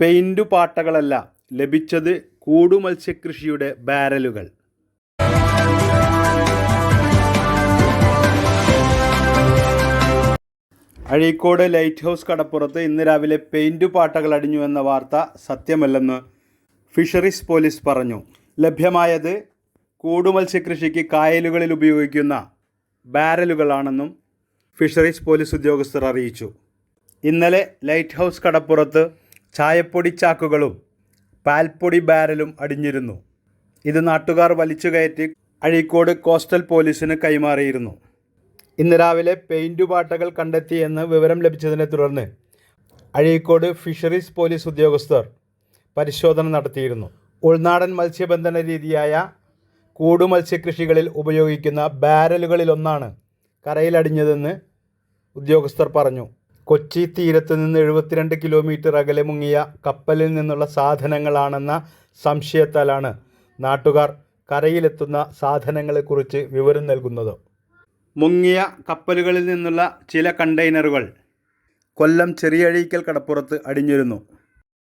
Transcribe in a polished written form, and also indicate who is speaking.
Speaker 1: പെയിൻറ്റുപാട്ടകളല്ല, ലഭിച്ചത് കൂടുമത്സ്യക്കൃഷിയുടെ ബാരലുകൾ. Azhikode light house കടപ്പുറത്ത് ഇന്ന് രാവിലെ പെയിൻറ്റുപാട്ടകൾ അടിഞ്ഞുവെന്ന വാർത്ത സത്യമല്ലെന്ന് ഫിഷറീസ് പോലീസ് പറഞ്ഞു. ലഭ്യമായത് കൂടുമത്സ്യക്കൃഷിക്ക് കായലുകളിൽ ഉപയോഗിക്കുന്ന ബാരലുകളാണെന്നും ഫിഷറീസ് പോലീസ് ഉദ്യോഗസ്ഥർ അറിയിച്ചു. ഇന്നലെ ലൈറ്റ് ഹൗസ് കടപ്പുറത്ത് ചായപ്പൊടി ചാക്കുകളും പാൽപ്പൊടി ബാരലും അടിഞ്ഞിരുന്നു. ഇത് നാട്ടുകാർ വലിച്ചുകയറ്റി അഴീക്കോട് കോസ്റ്റൽ പോലീസിന് കൈമാറിയിരുന്നു. ഇന്ന് രാവിലെ പെയിൻറ്റുപാട്ടകൾ കണ്ടെത്തിയെന്ന് വിവരം ലഭിച്ചതിനെ തുടർന്ന് അഴീക്കോട് ഫിഷറീസ് പോലീസ് ഉദ്യോഗസ്ഥർ പരിശോധന നടത്തിയിരുന്നു. ഉൾനാടൻ മത്സ്യബന്ധന രീതിയായ കൂടുമത്സ്യകൃഷികളിൽ ഉപയോഗിക്കുന്ന ബാരലുകളിലൊന്നാണ് കരയിലടിഞ്ഞതെന്ന് ഉദ്യോഗസ്ഥർ പറഞ്ഞു. കൊച്ചി തീരത്ത് നിന്ന് 72 കിലോമീറ്റർ അകലെ മുങ്ങിയ കപ്പലിൽ നിന്നുള്ള സാധനങ്ങളാണെന്ന സംശയത്താലാണ് നാട്ടുകാർ കരയിലെത്തുന്ന സാധനങ്ങളെക്കുറിച്ച് വിവരം നൽകുന്നത്. മുങ്ങിയ കപ്പലുകളിൽ നിന്നുള്ള ചില കണ്ടെയ്നറുകൾ കൊല്ലം ചെറിയഴീക്കൽ കടപ്പുറത്ത് അടിഞ്ഞിരുന്നു.